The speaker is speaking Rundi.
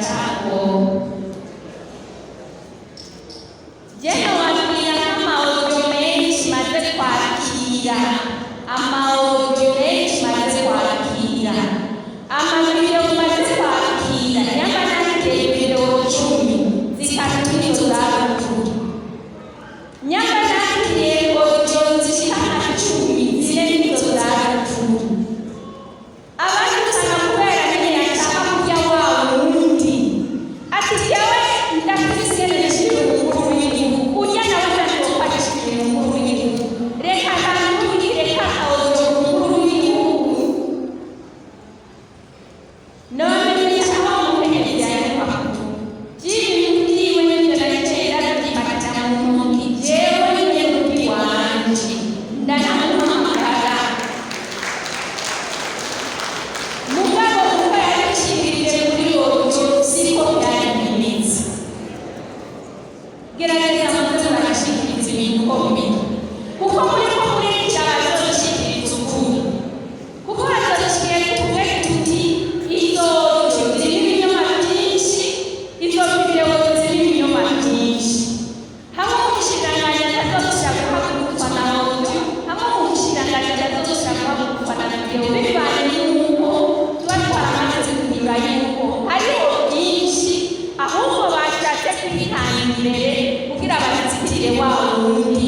chako. Jeno wabwira nk'amawudio menshi maze kwakira, amawudio menshi maze kwakira, amavideo maze kwakira, nyamba nakiriye video 10 zitatu nizo zarukuru, nyamba nakiriye audio zishika nka 10 zine nizo zarukuru. Abandi usanga kubera nyine yashaka kurya wa wundi ati jewe ndafise n'ishiro umukuru w'igihugu urya nawe ndashobora kwakira umukuru w'igihugu, reka ndamubwire reka audio umukuru w'igihugu none nishaka umutegereza yakwakutu jini ndiwe nivyo naricera vyibakata mu ntoki jewe nyine muti wanje ndanamuhamagara mugabo kuko yarishirije kuri audio siko byari bimeze. Gerageza muze murashikiriza ibintu uko bimeze, kuko muriko murekera abazoshikiriza ukuri, kuko bazoshikiye tuvuge tuti izo audio zirimo ibinyoma byinshi, izo video zirimo ibinyoma byinshi. Hamwe umushikiranganji atazosubira guhagurukwa na audio, hamwe umushikiranganji atazosubira guhagurukwa na video, bivanye n'uko tuba twaramaze kugira yuko hariho byinshi ahubwo bashatse kwitanga imbere kugira bazitire wa wundi